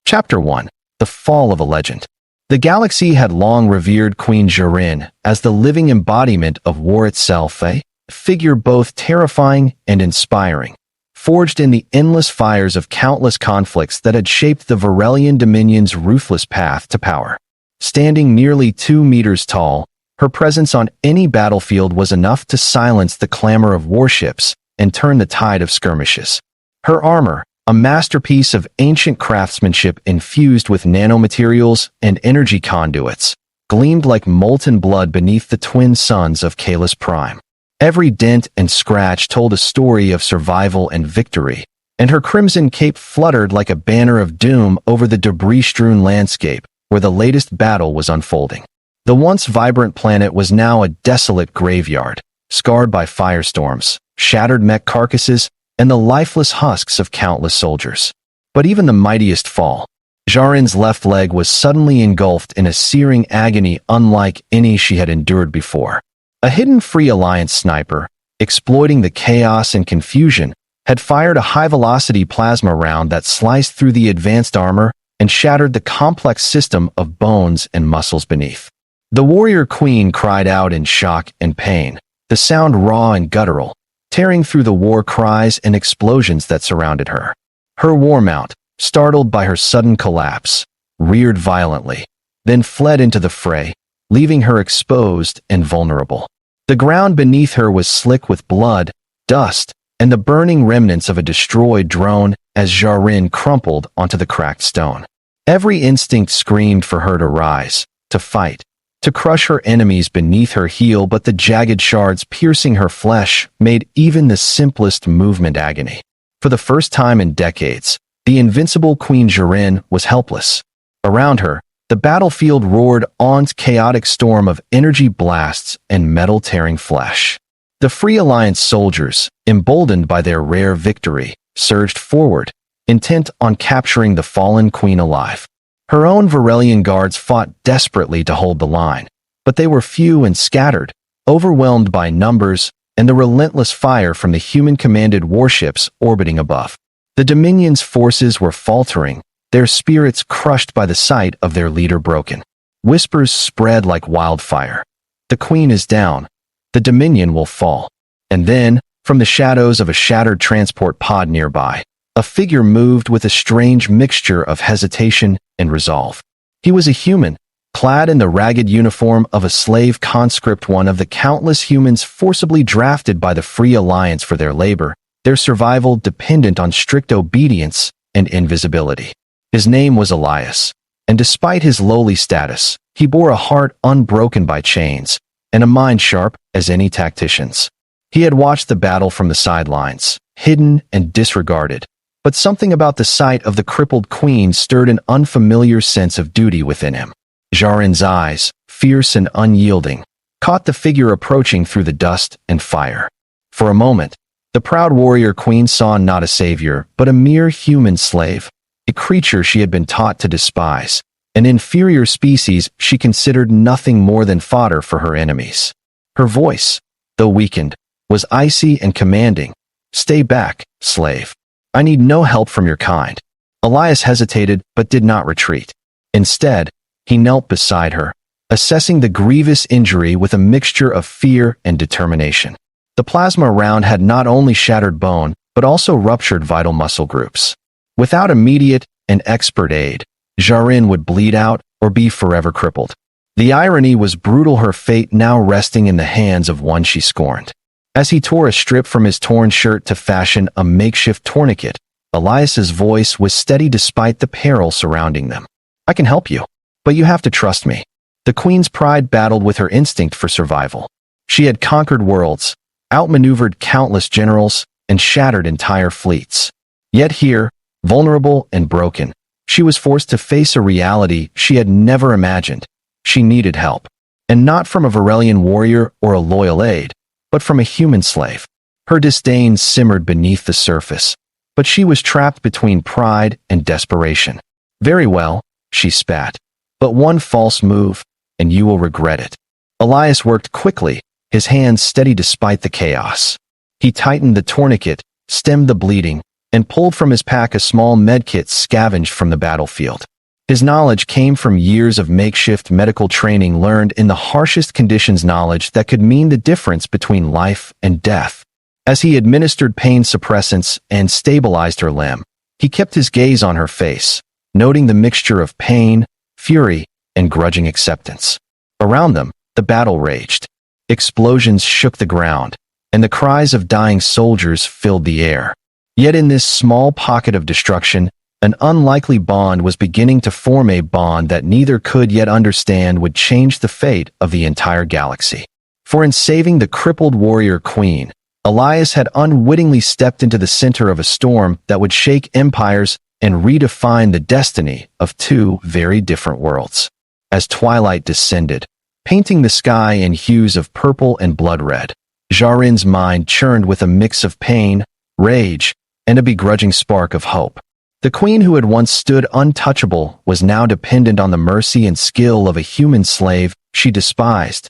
Chapter 1. The Fall of a Legend. The galaxy had long revered Queen Jarin as the living embodiment of war itself, a figure both terrifying and inspiring, forged in the endless fires of countless conflicts that had shaped the Varelian Dominion's ruthless path to power. Standing nearly 2 meters tall, her presence on any battlefield was enough to silence the clamor of warships and turn the tide of skirmishes. Her armor, a masterpiece of ancient craftsmanship infused with nanomaterials and energy conduits, gleamed like molten blood beneath the twin suns of Kalis Prime. Every dent and scratch told a story of survival and victory, and her crimson cape fluttered like a banner of doom over the debris-strewn landscape where the latest battle was unfolding. The once vibrant planet was now a desolate graveyard, scarred by firestorms, shattered mech carcasses, and the lifeless husks of countless soldiers. But even the mightiest fall. Jarin's left leg was suddenly engulfed in a searing agony unlike any she had endured before. A hidden Free Alliance sniper, exploiting the chaos and confusion, had fired a high-velocity plasma round that sliced through the advanced armor and shattered the complex system of bones and muscles beneath. The warrior queen cried out in shock and pain, the sound raw and guttural, tearing through the war cries and explosions that surrounded her. Her war mount, startled by her sudden collapse, reared violently, then fled into the fray, leaving her exposed and vulnerable. The ground beneath her was slick with blood, dust, and the burning remnants of a destroyed drone as Jarin crumpled onto the cracked stone. Every instinct screamed for her to rise, to fight, to crush her enemies beneath her heel, but the jagged shards piercing her flesh made even the simplest movement agony. For the first time in decades, the invincible Queen Jarin was helpless. Around her, the battlefield roared on a chaotic storm of energy blasts and metal-tearing flesh. The Free Alliance soldiers, emboldened by their rare victory, surged forward, intent on capturing the fallen queen alive. Her own Varelian guards fought desperately to hold the line, but they were few and scattered, overwhelmed by numbers and the relentless fire from the human-commanded warships orbiting above. The Dominion's forces were faltering, their spirits crushed by the sight of their leader broken. Whispers spread like wildfire. The queen is down. The Dominion will fall. And then, from the shadows of a shattered transport pod nearby, a figure moved with a strange mixture of hesitation and resolve. He was a human, clad in the ragged uniform of a slave conscript, one of the countless humans forcibly drafted by the Free Alliance for their labor, their survival dependent on strict obedience and invisibility. His name was Elias, and despite his lowly status, he bore a heart unbroken by chains, and a mind sharp as any tactician's. He had watched the battle from the sidelines, hidden and disregarded, but something about the sight of the crippled queen stirred an unfamiliar sense of duty within him. Jarin's eyes, fierce and unyielding, caught the figure approaching through the dust and fire. For a moment, the proud warrior queen saw not a savior, but a mere human slave, a creature she had been taught to despise, an inferior species she considered nothing more than fodder for her enemies. Her voice, though weakened, was icy and commanding. "Stay back, slave. I need no help from your kind." Elias hesitated but did not retreat. Instead, he knelt beside her, assessing the grievous injury with a mixture of fear and determination. The plasma round had not only shattered bone, but also ruptured vital muscle groups. Without immediate and expert aid, Jarin would bleed out or be forever crippled. The irony was brutal, her fate now resting in the hands of one she scorned. As he tore a strip from his torn shirt to fashion a makeshift tourniquet, Elias's voice was steady despite the peril surrounding them. "I can help you, but you have to trust me." The queen's pride battled with her instinct for survival. She had conquered worlds, outmaneuvered countless generals, and shattered entire fleets. Yet here, vulnerable and broken, she was forced to face a reality she had never imagined. She needed help, and not from a Varelian warrior or a loyal aide, but from a human slave. Her disdain simmered beneath the surface, but she was trapped between pride and desperation. "Very well," she spat, "but one false move, and you will regret it." Elias worked quickly, his hands steady despite the chaos. He tightened the tourniquet, stemmed the bleeding, and pulled from his pack a small medkit scavenged from the battlefield. His knowledge came from years of makeshift medical training learned in the harshest conditions, knowledge that could mean the difference between life and death. As he administered pain suppressants and stabilized her limb, he kept his gaze on her face, noting the mixture of pain, fury, and grudging acceptance. Around them, the battle raged. Explosions shook the ground, and the cries of dying soldiers filled the air. Yet in this small pocket of destruction, an unlikely bond was beginning to form, a bond that neither could yet understand would change the fate of the entire galaxy. For in saving the crippled warrior queen, Elias had unwittingly stepped into the center of a storm that would shake empires and redefine the destiny of two very different worlds. As twilight descended, painting the sky in hues of purple and blood red, Jarin's mind churned with a mix of pain, rage, and a begrudging spark of hope. The queen who had once stood untouchable was now dependent on the mercy and skill of a human slave she despised,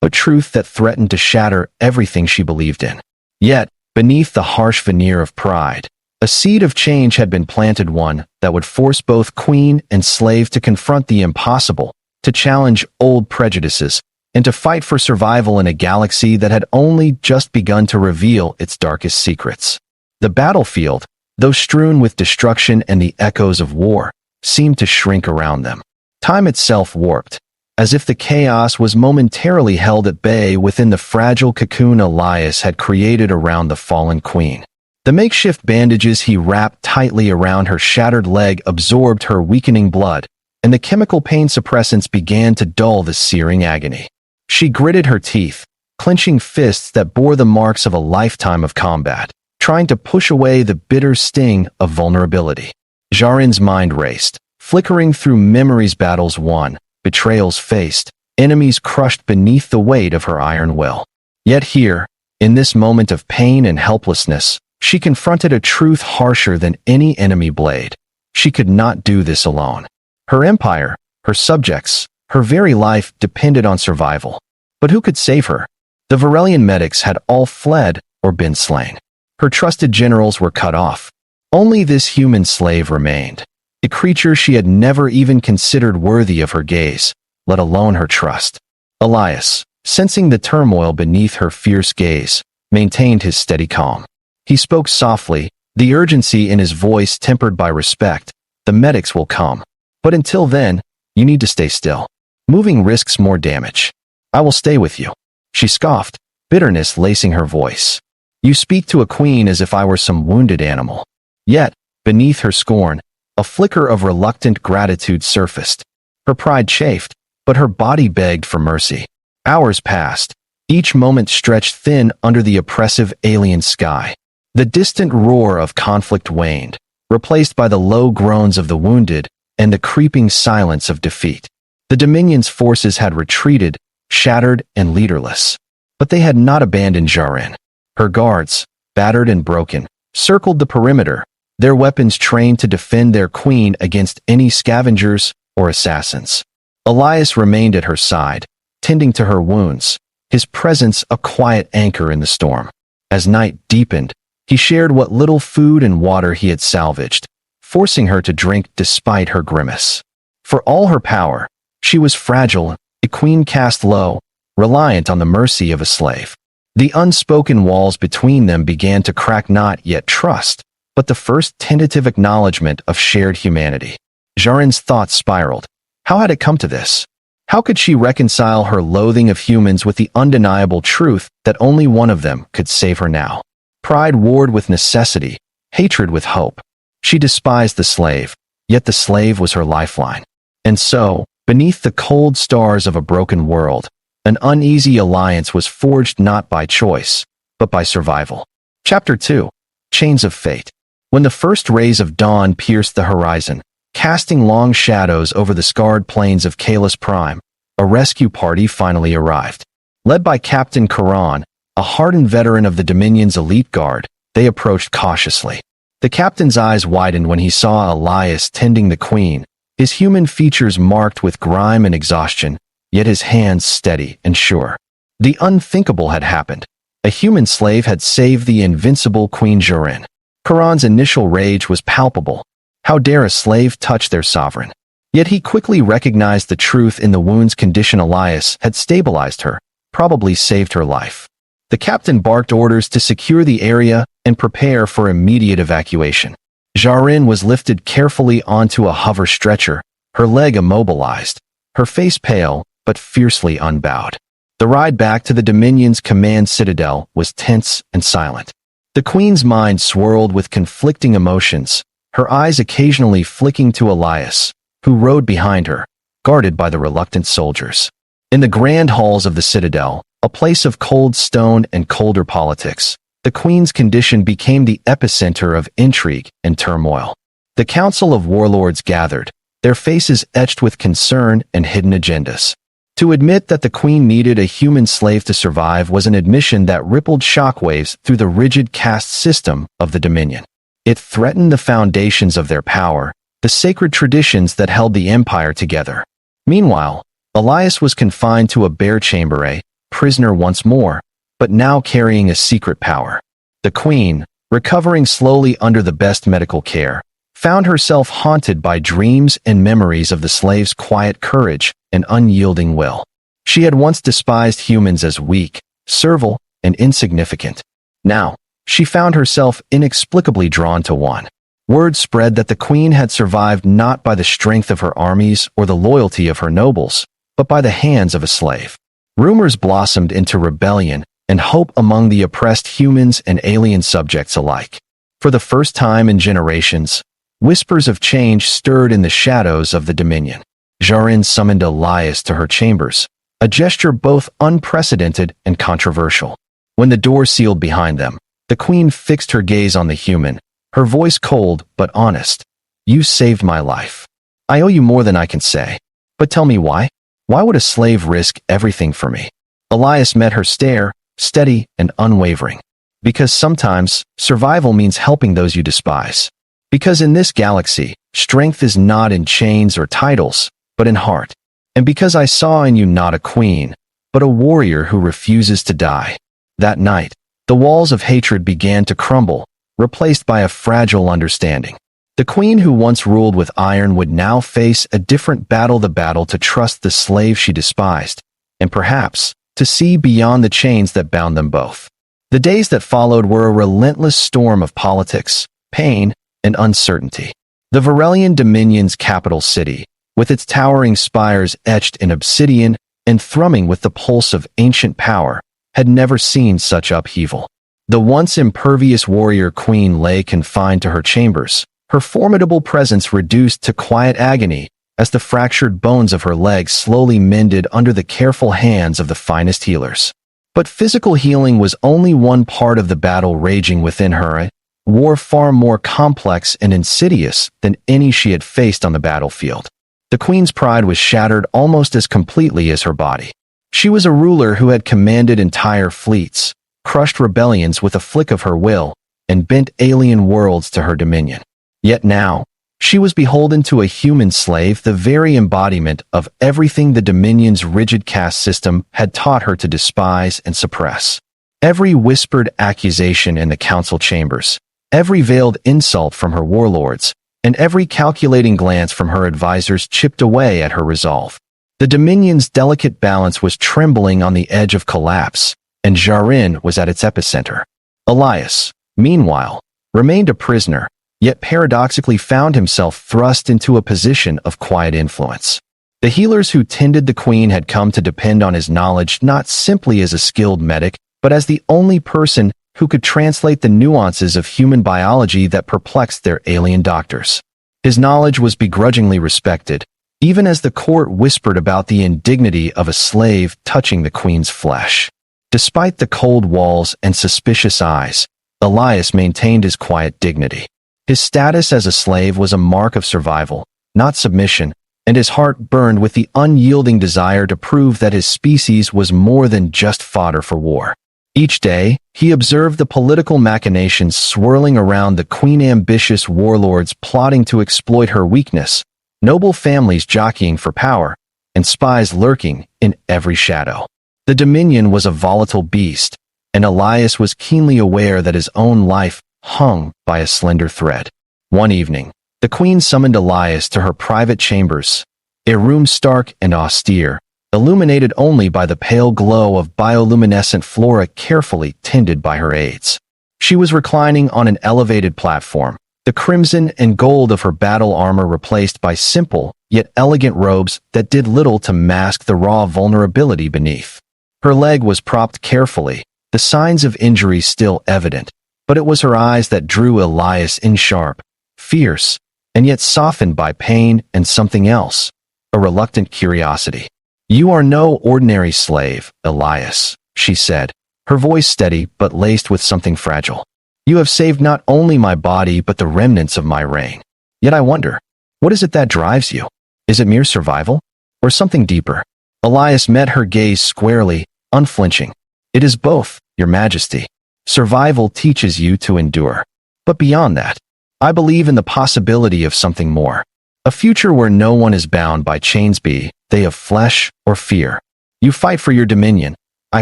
a truth that threatened to shatter everything she believed in. Yet, beneath the harsh veneer of pride, a seed of change had been planted, one that would force both queen and slave to confront the impossible, to challenge old prejudices, and to fight for survival in a galaxy that had only just begun to reveal its darkest secrets. The battlefield, though strewn with destruction and the echoes of war, seemed to shrink around them. Time itself warped, as if the chaos was momentarily held at bay within the fragile cocoon Elias had created around the fallen queen. The makeshift bandages he wrapped tightly around her shattered leg absorbed her weakening blood, and the chemical pain suppressants began to dull the searing agony. She gritted her teeth, clenching fists that bore the marks of a lifetime of combat, trying to push away the bitter sting of vulnerability. Jarin's mind raced, flickering through memories, battles won, betrayals faced, enemies crushed beneath the weight of her iron will. Yet here, in this moment of pain and helplessness, she confronted a truth harsher than any enemy blade. She could not do this alone. Her empire, her subjects, her very life depended on survival. But who could save her? The Varelian medics had all fled or been slain. Her trusted generals were cut off. Only this human slave remained, a creature she had never even considered worthy of her gaze, let alone her trust. Elias, sensing the turmoil beneath her fierce gaze, maintained his steady calm. He spoke softly, the urgency in his voice tempered by respect. The medics will come. But until then, you need to stay still. Moving risks more damage. I will stay with you. She scoffed, bitterness lacing her voice. You speak to a queen as if I were some wounded animal. Yet, beneath her scorn, a flicker of reluctant gratitude surfaced. Her pride chafed, but her body begged for mercy. Hours passed, each moment stretched thin under the oppressive alien sky. The distant roar of conflict waned, replaced by the low groans of the wounded and the creeping silence of defeat. The Dominion's forces had retreated, shattered and leaderless. But they had not abandoned Jarin. Her guards, battered and broken, circled the perimeter, their weapons trained to defend their queen against any scavengers or assassins. Elias remained at her side, tending to her wounds, his presence a quiet anchor in the storm. As night deepened, he shared what little food and water he had salvaged, forcing her to drink despite her grimace. For all her power, she was fragile, a queen cast low, reliant on the mercy of a slave. The unspoken walls between them began to crack, not yet trust, but the first tentative acknowledgement of shared humanity. Jarin's thoughts spiraled. How had it come to this? How could she reconcile her loathing of humans with the undeniable truth that only one of them could save her now? Pride warred with necessity, hatred with hope. She despised the slave, yet the slave was her lifeline. And so, beneath the cold stars of a broken world, an uneasy alliance was forged not by choice, but by survival. Chapter 2. Chains of Fate. When the first rays of dawn pierced the horizon, casting long shadows over the scarred plains of Kalis Prime, a rescue party finally arrived. Led by Captain Karan, a hardened veteran of the Dominion's elite guard, they approached cautiously. The captain's eyes widened when he saw Elias tending the queen, his human features marked with grime and exhaustion, yet his hands steady and sure. The unthinkable had happened. A human slave had saved the invincible Queen Jarin. Charon's initial rage was palpable. How dare a slave touch their sovereign? Yet he quickly recognized the truth in the wound's condition. Elias had stabilized her, probably saved her life. The captain barked orders to secure the area and prepare for immediate evacuation. Jarin was lifted carefully onto a hover stretcher, her leg immobilized, her face pale but fiercely unbowed. The ride back to the Dominion's command citadel was tense and silent. The Queen's mind swirled with conflicting emotions, her eyes occasionally flicking to Elias, who rode behind her, guarded by the reluctant soldiers. In the grand halls of the citadel, a place of cold stone and colder politics, the Queen's condition became the epicenter of intrigue and turmoil. The Council of Warlords gathered, their faces etched with concern and hidden agendas. To admit that the Queen needed a human slave to survive was an admission that rippled shockwaves through the rigid caste system of the Dominion. It threatened the foundations of their power, the sacred traditions that held the empire together. Meanwhile, Elias was confined to a bare chamber, a prisoner once more, but now carrying a secret power. The Queen, recovering slowly under the best medical care, found herself haunted by dreams and memories of the slave's quiet courage and unyielding will. She had once despised humans as weak, servile, and insignificant. Now, she found herself inexplicably drawn to one. Word spread that the Queen had survived not by the strength of her armies or the loyalty of her nobles, but by the hands of a slave. Rumors blossomed into rebellion and hope among the oppressed humans and alien subjects alike. For the first time in generations, whispers of change stirred in the shadows of the Dominion. Jarin summoned Elias to her chambers, a gesture both unprecedented and controversial. When the door sealed behind them, the Queen fixed her gaze on the human, her voice cold but honest. "You saved my life. I owe you more than I can say. But tell me why? Why would a slave risk everything for me?" Elias met her stare, steady and unwavering. "Because sometimes, survival means helping those you despise. Because in this galaxy, strength is not in chains or titles, but in heart. And because I saw in you not a queen, but a warrior who refuses to die." That night, the walls of hatred began to crumble, replaced by a fragile understanding. The Queen who once ruled with iron would now face a different battle, the battle to trust the slave she despised, and perhaps, to see beyond the chains that bound them both. The days that followed were a relentless storm of politics, pain, and uncertainty. The Varelian Dominion's capital city, with its towering spires etched in obsidian and thrumming with the pulse of ancient power, had never seen such upheaval. The once impervious warrior Queen lay confined to her chambers, her formidable presence reduced to quiet agony as the fractured bones of her legs slowly mended under the careful hands of the finest healers. But physical healing was only one part of the battle raging within her, a war far more complex and insidious than any she had faced on the battlefield. The Queen's pride was shattered almost as completely as her body. She was a ruler who had commanded entire fleets, crushed rebellions with a flick of her will, and bent alien worlds to her dominion. Yet now, she was beholden to a human slave, the very embodiment of everything the Dominion's rigid caste system had taught her to despise and suppress. Every whispered accusation in the council chambers, every veiled insult from her warlords, and every calculating glance from her advisors chipped away at her resolve. The Dominion's delicate balance was trembling on the edge of collapse, and Jarin was at its epicenter. Elias, meanwhile, remained a prisoner, yet paradoxically found himself thrust into a position of quiet influence. The healers who tended the Queen had come to depend on his knowledge not simply as a skilled medic, but as the only person who could translate the nuances of human biology that perplexed their alien doctors. His knowledge was begrudgingly respected, even as the court whispered about the indignity of a slave touching the Queen's flesh. Despite the cold walls and suspicious eyes, Elias maintained his quiet dignity. His status as a slave was a mark of survival, not submission, and his heart burned with the unyielding desire to prove that his species was more than just fodder for war. Each day, he observed the political machinations swirling around the Queen, ambitious warlords plotting to exploit her weakness, noble families jockeying for power, and spies lurking in every shadow. The Dominion was a volatile beast, and Elias was keenly aware that his own life hung by a slender thread. One evening, the queen summoned Elias to her private chambers, a room stark and austere, illuminated only by the pale glow of bioluminescent flora carefully tended by her aides. She was reclining on an elevated platform, the crimson and gold of her battle armor replaced by simple, yet elegant robes that did little to mask the raw vulnerability beneath. Her leg was propped carefully, the signs of injury still evident, but it was her eyes that drew Elias in sharp, fierce, and yet softened by pain and something else, a reluctant curiosity. "You are no ordinary slave, Elias," she said, her voice steady but laced with something fragile. "You have saved not only my body but the remnants of my reign. Yet I wonder, what is it that drives you? Is it mere survival? Or something deeper?" Elias met her gaze squarely, unflinching. "It is both, Your Majesty. Survival teaches you to endure. But beyond that, I believe in the possibility of something more. A future where no one is bound by chains, be they of flesh or fear. You fight for your dominion, I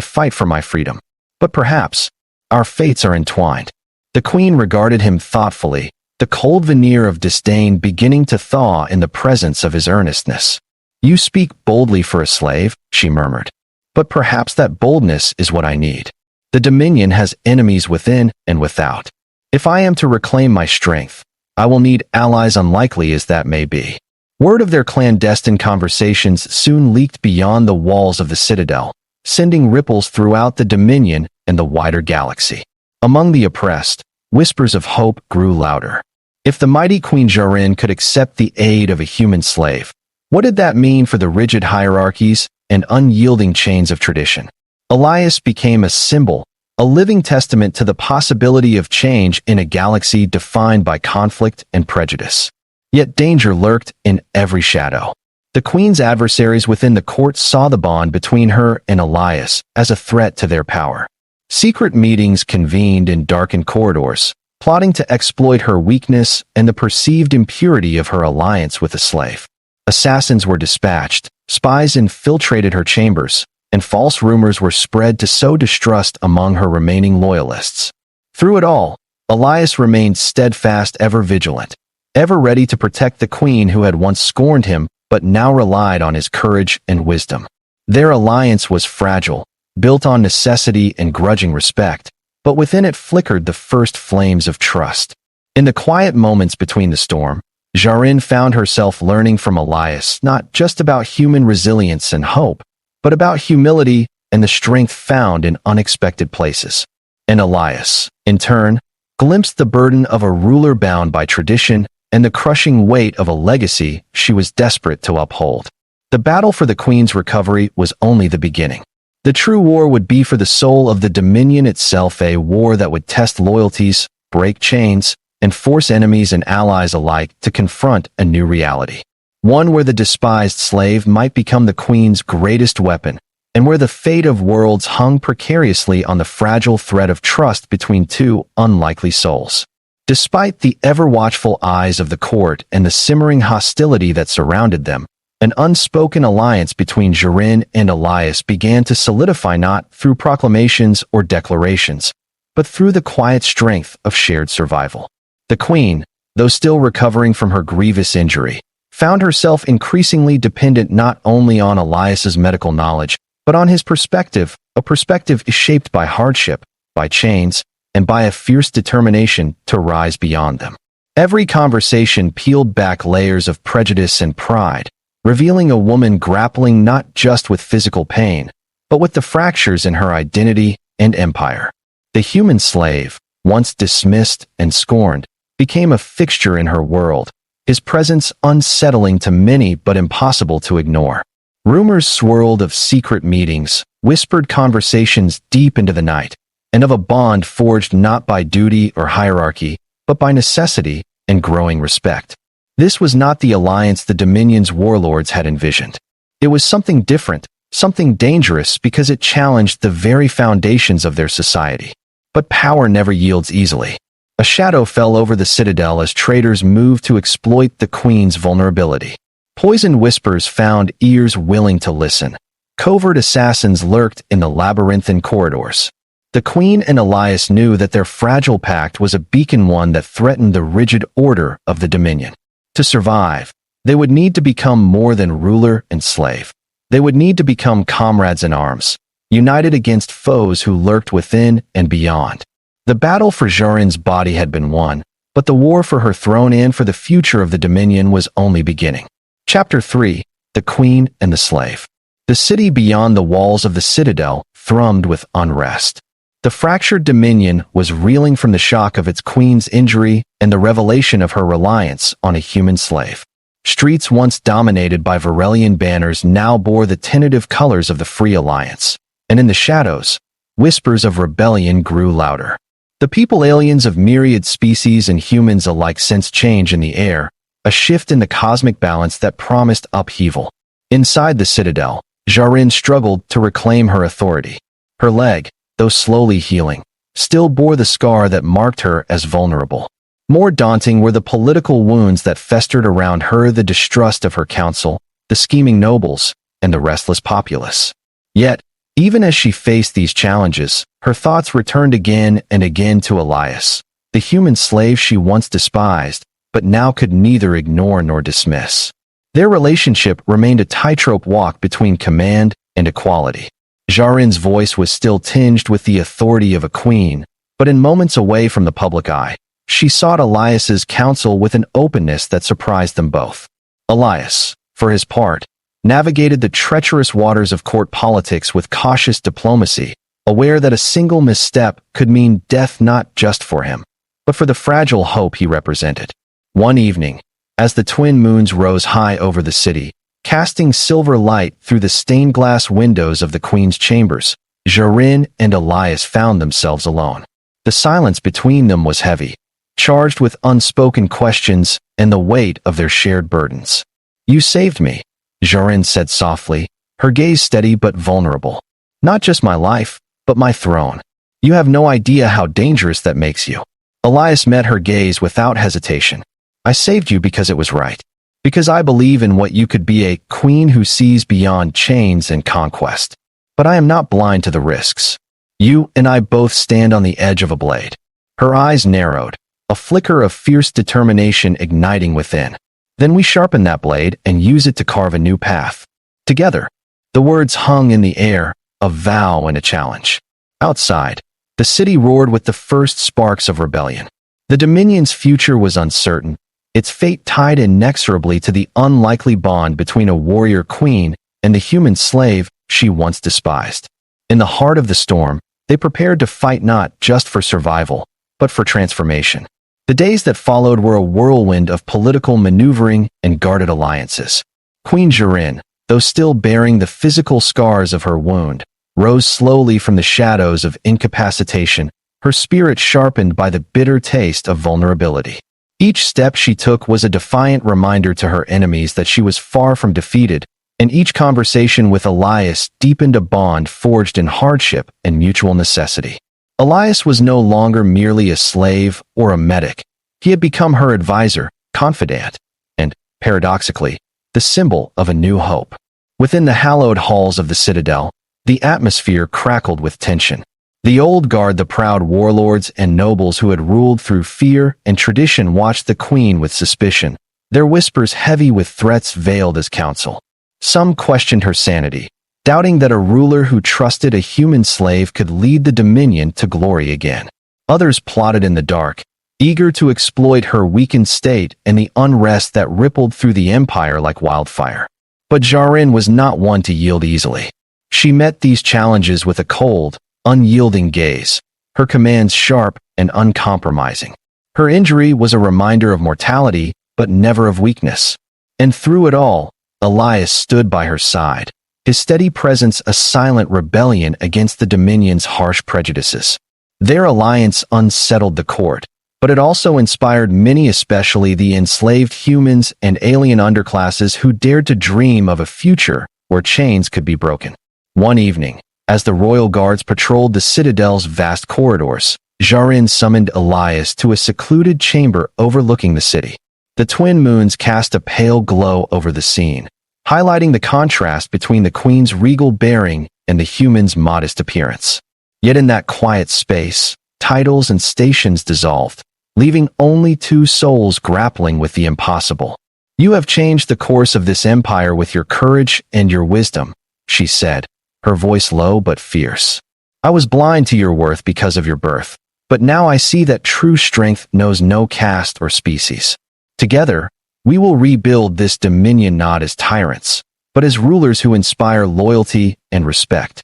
fight for my freedom. But perhaps, our fates are entwined." The queen regarded him thoughtfully, the cold veneer of disdain beginning to thaw in the presence of his earnestness. "You speak boldly for a slave," she murmured. "But perhaps that boldness is what I need. The Dominion has enemies within and without. If I am to reclaim my strength, I will need allies, unlikely as that may be." Word of their clandestine conversations soon leaked beyond the walls of the citadel, sending ripples throughout the Dominion and the wider galaxy. Among the oppressed, whispers of hope grew louder. If the mighty Queen Jarin could accept the aid of a human slave, what did that mean for the rigid hierarchies and unyielding chains of tradition? Elias became a symbol, a living testament to the possibility of change in a galaxy defined by conflict and prejudice. Yet danger lurked in every shadow. The queen's adversaries within the court saw the bond between her and Elias as a threat to their power. Secret meetings convened in darkened corridors, plotting to exploit her weakness and the perceived impurity of her alliance with a slave. Assassins were dispatched, spies infiltrated her chambers, and false rumors were spread to sow distrust among her remaining loyalists. Through it all, Elias remained steadfast, ever vigilant, ever ready to protect the queen who had once scorned him but now relied on his courage and wisdom. Their alliance was fragile, built on necessity and grudging respect, but within it flickered the first flames of trust. In the quiet moments between the storm, Jarin found herself learning from Elias not just about human resilience and hope, but about humility and the strength found in unexpected places. And Elias, in turn, glimpsed the burden of a ruler bound by tradition and the crushing weight of a legacy she was desperate to uphold. The battle for the queen's recovery was only the beginning. The true war would be for the soul of the Dominion itself, a war that would test loyalties, break chains, and force enemies and allies alike to confront a new reality. One where the despised slave might become the queen's greatest weapon, and where the fate of worlds hung precariously on the fragile thread of trust between two unlikely souls. Despite the ever-watchful eyes of the court and the simmering hostility that surrounded them, an unspoken alliance between Jarin and Elias began to solidify, not through proclamations or declarations, but through the quiet strength of shared survival. The queen, though still recovering from her grievous injury, found herself increasingly dependent not only on Elias's medical knowledge, but on his perspective, a perspective shaped by hardship, by chains, and by a fierce determination to rise beyond them. Every conversation peeled back layers of prejudice and pride, revealing a woman grappling not just with physical pain, but with the fractures in her identity and empire. The human slave, once dismissed and scorned, became a fixture in her world, his presence unsettling to many but impossible to ignore. Rumors swirled of secret meetings, whispered conversations deep into the night, and of a bond forged not by duty or hierarchy, but by necessity and growing respect. This was not the alliance the Dominion's warlords had envisioned. It was something different, something dangerous because it challenged the very foundations of their society. But power never yields easily. A shadow fell over the citadel as traitors moved to exploit the queen's vulnerability. Poisoned whispers found ears willing to listen. Covert assassins lurked in the labyrinthine corridors. The Queen and Elias knew that their fragile pact was a beacon, one that threatened the rigid order of the Dominion. To survive, they would need to become more than ruler and slave. They would need to become comrades in arms, united against foes who lurked within and beyond. The battle for Jarin's body had been won, but the war for her throne and for the future of the Dominion was only beginning. Chapter 3: The Queen and the Slave. The city beyond the walls of the citadel thrummed with unrest. The fractured Dominion was reeling from the shock of its queen's injury and the revelation of her reliance on a human slave. Streets once dominated by Varelian banners now bore the tentative colors of the Free Alliance, and in the shadows, whispers of rebellion grew louder. The people, aliens of myriad species and humans alike, sensed change in the air, a shift in the cosmic balance that promised upheaval. Inside the citadel, Jarin struggled to reclaim her authority. Her leg, though slowly healing, still bore the scar that marked her as vulnerable. More daunting were the political wounds that festered around her, the distrust of her council, the scheming nobles, and the restless populace. Yet, even as she faced these challenges, her thoughts returned again and again to Elias, the human slave she once despised, but now could neither ignore nor dismiss. Their relationship remained a tightrope walk between command and equality. Jarin's voice was still tinged with the authority of a queen, but in moments away from the public eye, she sought Elias's counsel with an openness that surprised them both. Elias, for his part, navigated the treacherous waters of court politics with cautious diplomacy, aware that a single misstep could mean death not just for him, but for the fragile hope he represented. One evening, as the twin moons rose high over the city, casting silver light through the stained glass windows of the queen's chambers, Jarin and Elias found themselves alone. The silence between them was heavy, charged with unspoken questions and the weight of their shared burdens. "You saved me," Jarin said softly, her gaze steady but vulnerable. "Not just my life, but my throne. You have no idea how dangerous that makes you." Elias met her gaze without hesitation. "I saved you because it was right. Because I believe in what you could be, a queen who sees beyond chains and conquest. But I am not blind to the risks. You and I both stand on the edge of a blade." Her eyes narrowed, a flicker of fierce determination igniting within. "Then we sharpen that blade and use it to carve a new path. Together." The words hung in the air, a vow and a challenge. Outside, the city roared with the first sparks of rebellion. The Dominion's future was uncertain, its fate tied inexorably to the unlikely bond between a warrior queen and the human slave she once despised. In the heart of the storm, they prepared to fight not just for survival, but for transformation. The days that followed were a whirlwind of political maneuvering and guarded alliances. Queen Jarin, though still bearing the physical scars of her wound, rose slowly from the shadows of incapacitation, her spirit sharpened by the bitter taste of vulnerability. Each step she took was a defiant reminder to her enemies that she was far from defeated, and each conversation with Elias deepened a bond forged in hardship and mutual necessity. Elias was no longer merely a slave or a medic. He had become her advisor, confidant, and, paradoxically, the symbol of a new hope. Within the hallowed halls of the citadel, the atmosphere crackled with tension. The old guard, the proud warlords and nobles who had ruled through fear and tradition, watched the queen with suspicion, their whispers heavy with threats veiled as counsel. Some questioned her sanity, doubting that a ruler who trusted a human slave could lead the Dominion to glory again. Others plotted in the dark, eager to exploit her weakened state and the unrest that rippled through the empire like wildfire. But Jarin was not one to yield easily. She met these challenges with a cold, unyielding gaze, her commands sharp and uncompromising. Her injury was a reminder of mortality, but never of weakness. And through it all, Elias stood by her side, his steady presence a silent rebellion against the Dominion's harsh prejudices. Their alliance unsettled the court, but it also inspired many, especially the enslaved humans and alien underclasses who dared to dream of a future where chains could be broken. One evening, as the royal guards patrolled the citadel's vast corridors, Jarin summoned Elias to a secluded chamber overlooking the city. The twin moons cast a pale glow over the scene, highlighting the contrast between the queen's regal bearing and the human's modest appearance. Yet in that quiet space, titles and stations dissolved, leaving only two souls grappling with the impossible. "You have changed the course of this empire with your courage and your wisdom," she said, her voice low but fierce. "I was blind to your worth because of your birth, but now I see that true strength knows no caste or species. Together, we will rebuild this dominion not as tyrants, but as rulers who inspire loyalty and respect."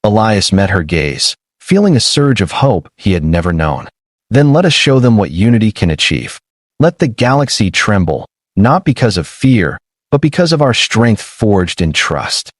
Elias met her gaze, feeling a surge of hope he had never known. "Then let us show them what unity can achieve. Let the galaxy tremble, not because of fear, but because of our strength forged in trust."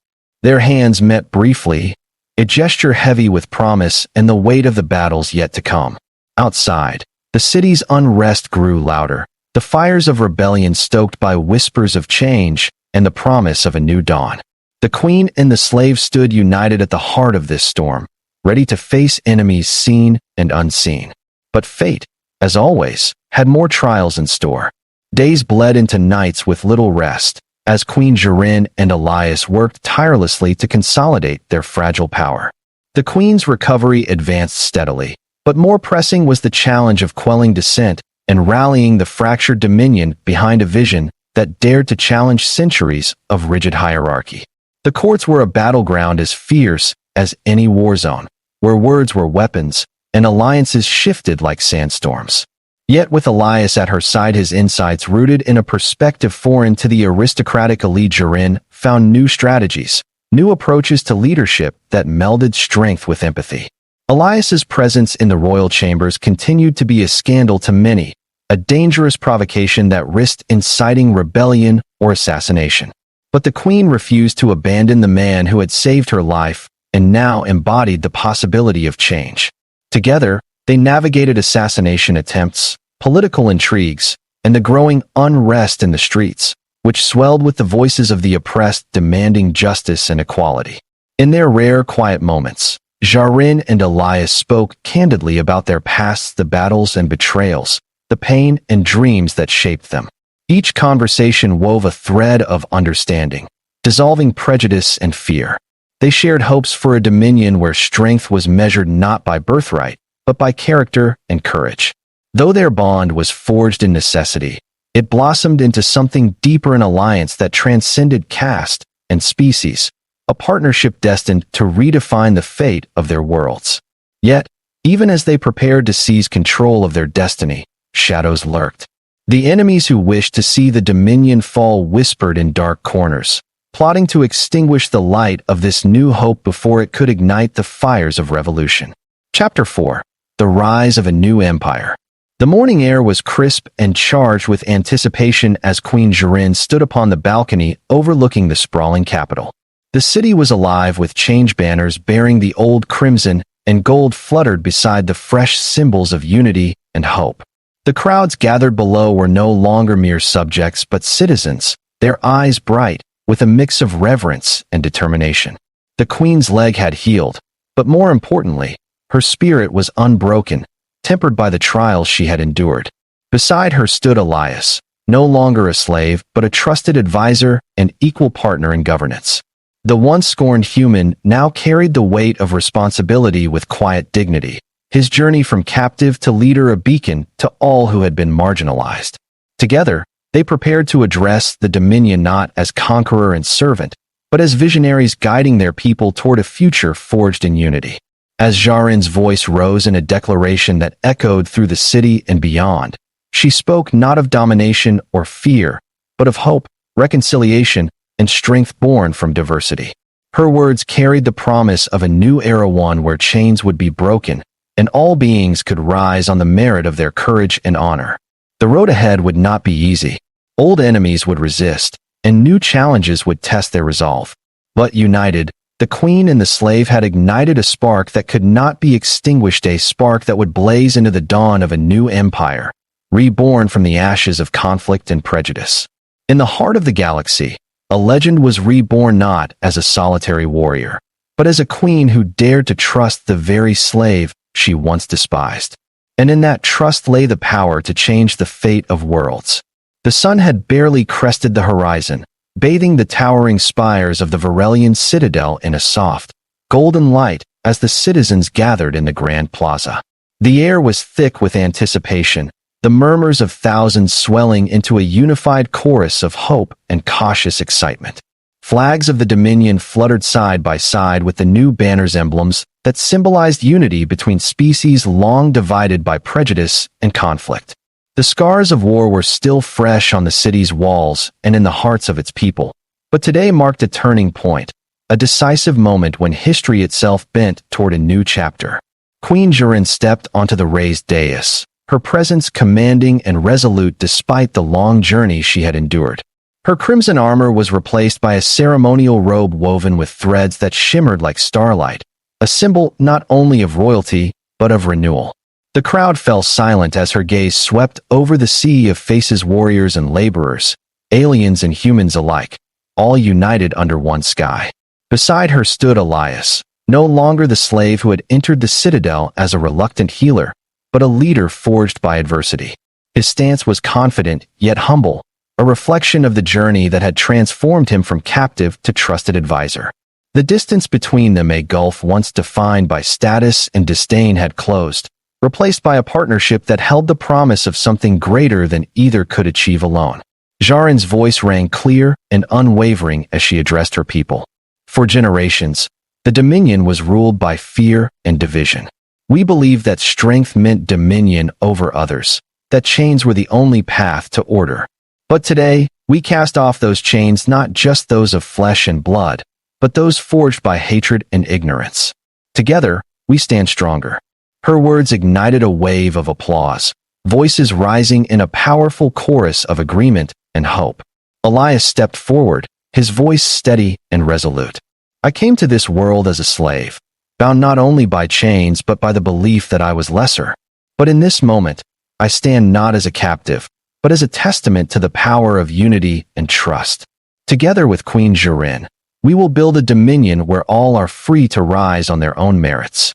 Their hands met briefly, a gesture heavy with promise and the weight of the battles yet to come. Outside, the city's unrest grew louder, the fires of rebellion stoked by whispers of change and the promise of a new dawn. The queen and the slave stood united at the heart of this storm, ready to face enemies seen and unseen. But fate, as always, had more trials in store. Days bled into nights with little rest, as Queen Jarin and Elias worked tirelessly to consolidate their fragile power. The queen's recovery advanced steadily, but more pressing was the challenge of quelling dissent and rallying the fractured dominion behind a vision that dared to challenge centuries of rigid hierarchy. The courts were a battleground as fierce as any war zone, where words were weapons and alliances shifted like sandstorms. Yet with Elias at her side, his insights rooted in a perspective foreign to the aristocratic elite, Jarin found new strategies, new approaches to leadership that melded strength with empathy. Elias's presence in the royal chambers continued to be a scandal to many, a dangerous provocation that risked inciting rebellion or assassination. But the queen refused to abandon the man who had saved her life and now embodied the possibility of change. Together, they navigated assassination attempts, political intrigues, and the growing unrest in the streets, which swelled with the voices of the oppressed demanding justice and equality. In their rare quiet moments, Jarin and Elias spoke candidly about their pasts, the battles and betrayals, the pain and dreams that shaped them. Each conversation wove a thread of understanding, dissolving prejudice and fear. They shared hopes for a dominion where strength was measured not by birthright, but by character and courage. Though their bond was forged in necessity, it blossomed into something deeper, an alliance that transcended caste and species, a partnership destined to redefine the fate of their worlds. Yet, even as they prepared to seize control of their destiny, shadows lurked. The enemies who wished to see the dominion fall whispered in dark corners, plotting to extinguish the light of this new hope before it could ignite the fires of revolution. Chapter 4. The Rise of a New Empire. The morning air was crisp and charged with anticipation as Queen Jarin stood upon the balcony overlooking the sprawling capital. The city was alive with change banners bearing the old crimson and gold fluttered beside the fresh symbols of unity and hope. The crowds gathered below were no longer mere subjects but citizens, their eyes bright with a mix of reverence and determination. The queen's leg had healed, but more importantly, her spirit was unbroken, tempered by the trials she had endured. Beside her stood Elias, no longer a slave, but a trusted advisor and equal partner in governance. The once scorned human now carried the weight of responsibility with quiet dignity, his journey from captive to leader a beacon to all who had been marginalized. Together, they prepared to address the dominion not as conqueror and servant, but as visionaries guiding their people toward a future forged in unity. As Jarin's voice rose in a declaration that echoed through the city and beyond, she spoke not of domination or fear, but of hope, reconciliation, and strength born from diversity. Her words carried the promise of a new era, one where chains would be broken, and all beings could rise on the merit of their courage and honor. The road ahead would not be easy. Old enemies would resist, and new challenges would test their resolve. But united, the queen and the slave had ignited a spark that could not be extinguished, a spark that would blaze into the dawn of a new empire, reborn from the ashes of conflict and prejudice. In the heart of the galaxy, a legend was reborn not as a solitary warrior, but as a queen who dared to trust the very slave she once despised. And in that trust lay the power to change the fate of worlds. The sun had barely crested the horizon, bathing the towering spires of the Varelian citadel in a soft, golden light as the citizens gathered in the Grand Plaza. The air was thick with anticipation, the murmurs of thousands swelling into a unified chorus of hope and cautious excitement. Flags of the Dominion fluttered side by side with the new banners emblems that symbolized unity between species long divided by prejudice and conflict. The scars of war were still fresh on the city's walls and in the hearts of its people, but today marked a turning point, a decisive moment when history itself bent toward a new chapter. Queen Jurin stepped onto the raised dais, her presence commanding and resolute despite the long journey she had endured. Her crimson armor was replaced by a ceremonial robe woven with threads that shimmered like starlight, a symbol not only of royalty, but of renewal. The crowd fell silent as her gaze swept over the sea of faces, warriors and laborers, aliens and humans alike, all united under one sky. Beside her stood Elias, no longer the slave who had entered the citadel as a reluctant healer, but a leader forged by adversity. His stance was confident yet humble, a reflection of the journey that had transformed him from captive to trusted advisor. The distance between them, a gulf once defined by status and disdain, had closed, replaced by a partnership that held the promise of something greater than either could achieve alone. Jarin's voice rang clear and unwavering as she addressed her people. For generations, the Dominion was ruled by fear and division. We believed that strength meant dominion over others, that chains were the only path to order. But today, we cast off those chains, not just those of flesh and blood, but those forged by hatred and ignorance. Together, we stand stronger. Her words ignited a wave of applause, voices rising in a powerful chorus of agreement and hope. Elias stepped forward, his voice steady and resolute. I came to this world as a slave, bound not only by chains but by the belief that I was lesser. But in this moment, I stand not as a captive, but as a testament to the power of unity and trust. Together with Queen Jurin, we will build a dominion where all are free to rise on their own merits.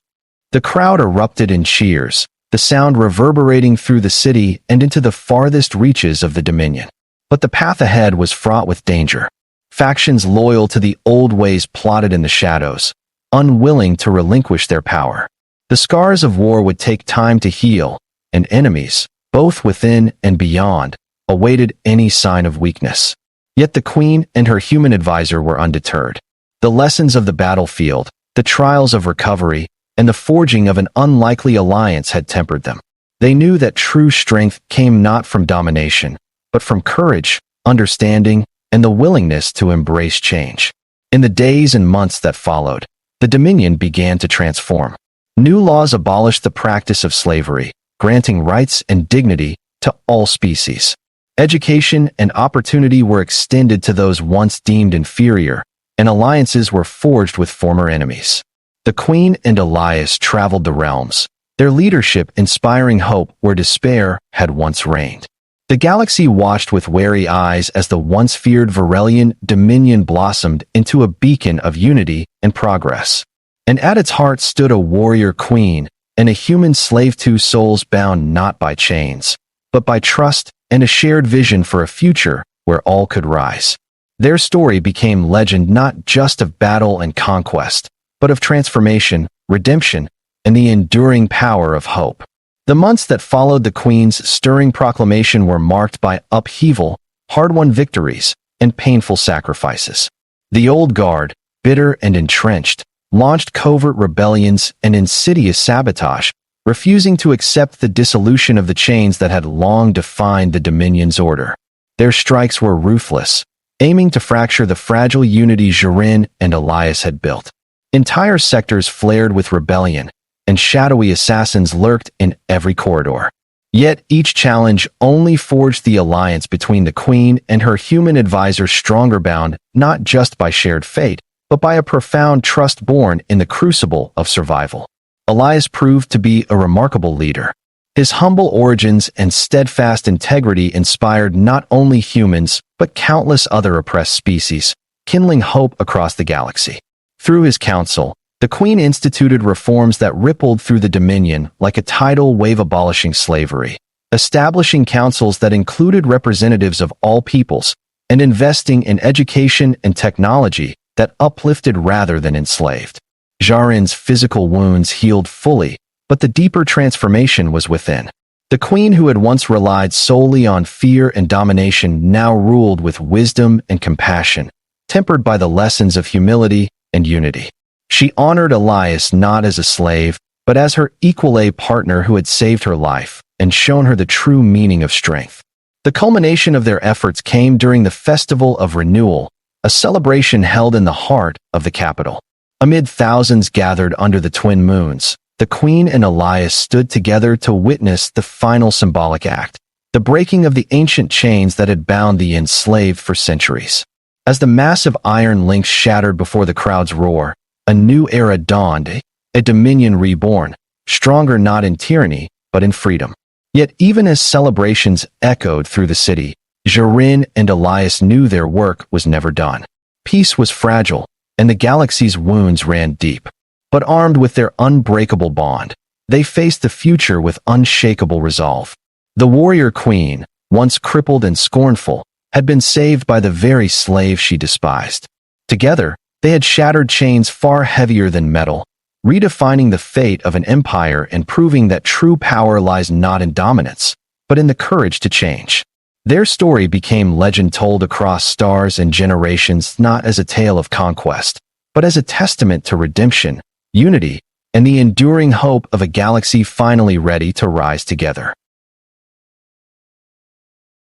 The crowd erupted in cheers, the sound reverberating through the city and into the farthest reaches of the Dominion. But the path ahead was fraught with danger. Factions loyal to the old ways plotted in the shadows, unwilling to relinquish their power. The scars of war would take time to heal, and enemies, both within and beyond, awaited any sign of weakness. Yet the Queen and her human advisor were undeterred. The lessons of the battlefield, the trials of recovery, and the forging of an unlikely alliance had tempered them. They knew that true strength came not from domination, but from courage, understanding, and the willingness to embrace change. In the days and months that followed, the Dominion began to transform. New laws abolished the practice of slavery, granting rights and dignity to all species. Education and opportunity were extended to those once deemed inferior, and alliances were forged with former enemies. The Queen and Elias traveled the realms, their leadership inspiring hope where despair had once reigned. The galaxy watched with wary eyes as the once feared Varelian Dominion blossomed into a beacon of unity and progress. And at its heart stood a warrior queen and a human slave, two souls bound not by chains, but by trust and a shared vision for a future where all could rise. Their story became legend not just of battle and conquest, but of transformation, redemption, and the enduring power of hope. The months that followed the Queen's stirring proclamation were marked by upheaval, hard-won victories, and painful sacrifices. The old guard, bitter and entrenched, launched covert rebellions and insidious sabotage, refusing to accept the dissolution of the chains that had long defined the Dominion's order. Their strikes were ruthless, aiming to fracture the fragile unity Jurin and Elias had built. Entire sectors flared with rebellion, and shadowy assassins lurked in every corridor. Yet each challenge only forged the alliance between the Queen and her human advisor stronger, bound not just by shared fate, but by a profound trust born in the crucible of survival. Elias proved to be a remarkable leader. His humble origins and steadfast integrity inspired not only humans, but countless other oppressed species, kindling hope across the galaxy. Through his counsel, the Queen instituted reforms that rippled through the Dominion like a tidal wave, abolishing slavery, establishing councils that included representatives of all peoples, and investing in education and technology that uplifted rather than enslaved. Jarin's physical wounds healed fully, but the deeper transformation was within. The queen who had once relied solely on fear and domination now ruled with wisdom and compassion, tempered by the lessons of humility and unity. She honored Elias not as a slave, but as her equal A partner who had saved her life and shown her the true meaning of strength. The culmination of their efforts came during the Festival of Renewal, a celebration held in the heart of the capital. Amid thousands gathered under the twin moons, the Queen and Elias stood together to witness the final symbolic act, the breaking of the ancient chains that had bound the enslaved for centuries. As the massive iron links shattered before the crowd's roar, a new era dawned, a dominion reborn, stronger not in tyranny, but in freedom. Yet even as celebrations echoed through the city, Jarin and Elias knew their work was never done. Peace was fragile, and the galaxy's wounds ran deep. But armed with their unbreakable bond, they faced the future with unshakable resolve. The warrior queen, once crippled and scornful, had been saved by the very slave she despised. Together, they had shattered chains far heavier than metal, redefining the fate of an empire and proving that true power lies not in dominance, but in the courage to change. Their story became legend told across stars and generations, not as a tale of conquest, but as a testament to redemption, unity, and the enduring hope of a galaxy finally ready to rise together.